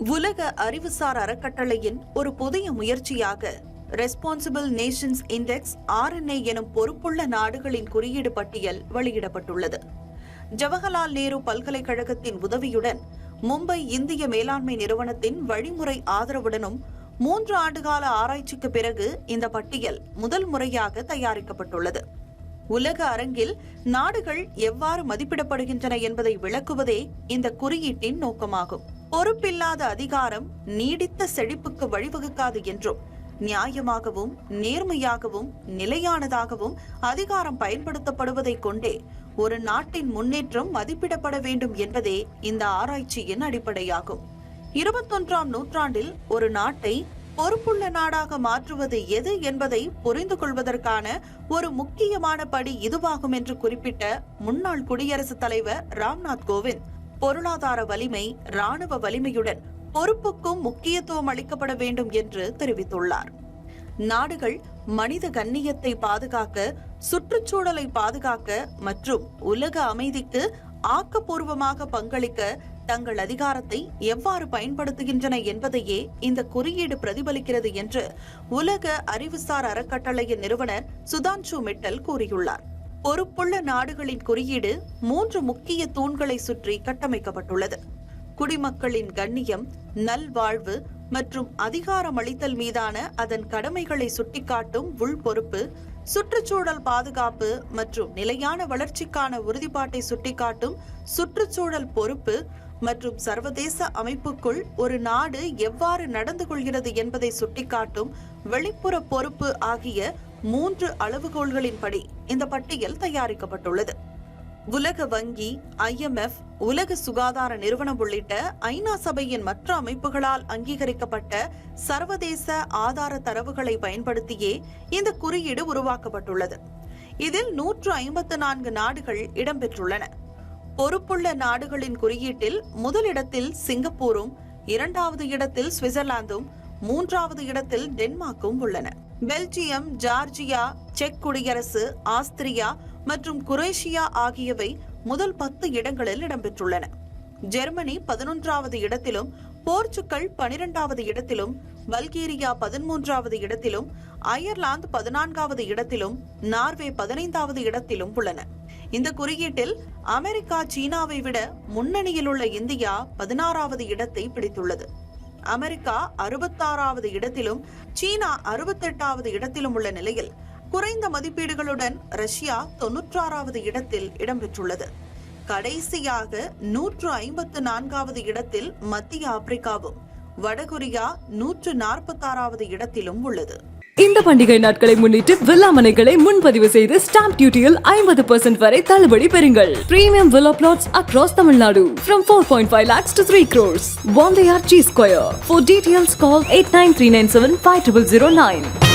உலக அறிவுசார் அறக்கட்டளையின் ஒரு புதிய முயற்சியாக ரெஸ்பான்சிபிள் நேஷன்ஸ் இண்டெக்ஸ் RNA எனும் பொறுப்புள்ள நாடுகளின் குறியீடு பட்டியல் வெளியிடப்பட்டுள்ளது. ஜவஹர்லால் நேரு பல்கலைக்கழகத்தின் உதவியுடன் மும்பை இந்திய மேலாண்மை நிறுவனத்தின் வழிமுறை ஆதரவுடனும் 3 ஆண்டுகால ஆராய்ச்சிக்கு பிறகு இந்த பட்டியல் முதல் முறையாக தயாரிக்கப்பட்டுள்ளது. உலக அரங்கில் நாடுகள் எவ்வாறு மதிப்பிடப்படுகின்றன என்பதை விளக்குவதே இந்த குறியீட்டின் நோக்கமாகும். பொறுப்பில்லாத அதிகாரம் நீடித்த செழிப்புக்கு வழிவகுக்காது என்றும், நியாயமாகவும் நேர்மையாகவும் நிலையானதாகவும் அதிகாரம் பயன்படுத்தப்படுவதை கொண்டே ஒரு நாட்டின் முன்னேற்றம் மதிப்பிடப்பட வேண்டும் என்பதே இந்த ஆராய்ச்சியின் அடிப்படையாகும். 21ஆம் நூற்றாண்டில் ஒரு நாட்டை பொறுப்புள்ள நாடாக மாற்றுவது எது என்பதை புரிந்து கொள்வதற்கான ஒரு முக்கியமான படி இதுவாகும் என்று குறிப்பிட்ட முன்னாள் குடியரசுத் தலைவர் ராம்நாத் கோவிந்த், பொருளாதார வலிமை, ராணுவ வலிமையுடன் பொறுப்புக்கும் முக்கியத்துவம் அளிக்கப்பட வேண்டும் என்று தெரிவித்துள்ளார். நாடுகள் மனித கண்ணியத்தை பாதுகாக்க, சுற்றுச்சூழலை பாதுகாக்க மற்றும் உலக அமைதிக்கு ஆக்கப்பூர்வமாக பங்களிக்க தங்கள் அதிகாரத்தை எவ்வாறு பயன்படுத்துகின்றன என்பதையே இந்த குறியீடு பிரதிபலிக்கிறது என்று உலக அறிவுசார் அறக்கட்டளையின் நிறுவனர் சுதான்ஷு மிட்டல் கூறியுள்ளார். பொறுப்புள்ள நாடுகளின் குறியீடு 3 முக்கிய தூண்களை சுற்றி கட்டமைக்கப்பட்டுள்ளது. குடிமக்களின் கண்ணியம், நல்வாழ்வு மற்றும் அதிகாரமளித்தல் மீதான அதன் கடமைகளை சுட்டிக்காட்டும் உள் பொறுப்பு, சுற்றுச்சூழல் பாதுகாப்பு மற்றும் நிலையான வளர்ச்சிக்கான உறுதிப்பாட்டை சுட்டிக்காட்டும் சுற்றுச்சூழல் பொறுப்பு மற்றும் சர்வதேச அமைப்புக்குள் ஒரு நாடு எவ்வாறு நடந்து கொள்கிறது என்பதை சுட்டிக்காட்டும் வெளிப்புற பொறுப்பு ஆகிய 3 அளவுகோல்களின்படி இந்த பட்டியல் தயாரிக்கப்பட்டுள்ளது. உலக வங்கி, IMF, உலக சுகாதார நிறுவனம் உள்ளிட்ட ஐநா சபையின் மற்ற அமைப்புகளால் அங்கீகரிக்கப்பட்ட சர்வதேச ஆதார தரவுகளை பயன்படுத்தியே இந்த குறியீடு உருவாக்கப்பட்டுள்ளது. இதில் 154 நாடுகள் இடம்பெற்றுள்ளன. பொறுப்புள்ள நாடுகளின் குறியீட்டில் முதலிடத்தில் சிங்கப்பூரும், 2வது இடத்தில் சுவிட்சர்லாந்தும், 3வது இடத்தில் டென்மார்க்கும் உள்ளன. பெல்ஜியம், ஜார்ஜியா, செக் குடியரசு, ஆஸ்திரியா மற்றும் குரேஷியா ஆகியவை முதல் 10 இடங்களில் இடம்பெற்றுள்ளன. ஜெர்மனி 11வது இடத்திலும், போர்ச்சுகல் 12வது இடத்திலும், பல்கேரியா 13வது இடத்திலும், அயர்லாந்து 14வது இடத்திலும், நார்வே 15வது இடத்திலும் உள்ளன. இந்த குறியீட்டில் அமெரிக்கா சீனாவை விட முன்னணியில் உள்ள இந்தியா 16வது இடத்தை பிடித்துள்ளது. அமெரிக்கா 66வது இடத்திலும், சீனா 68வது இடத்திலும் உள்ள நிலையில் குறைந்த மதிப்பீடுகளுடன் ரஷ்யா 96வது இடத்தில் இடம்பெற்றுள்ளது. கடைசியாக 154வது இடத்தில் மத்திய ஆப்பிரிக்காவும், வடகொரியா 146வது இடத்திலும் உள்ளது. இந்த பண்டிகை நாட்களை முன்னிட்டு வில்லா மனைகளை முன்பதிவு செய்து ஸ்டாம்ப் டியூட்டியில் 50% வரை தள்ளுபடி பெறுங்கள். Premium villa plots across Tamil Nadu from 4.5 lakhs to 3 crores. Wandayar G Square. For details call 8939750009.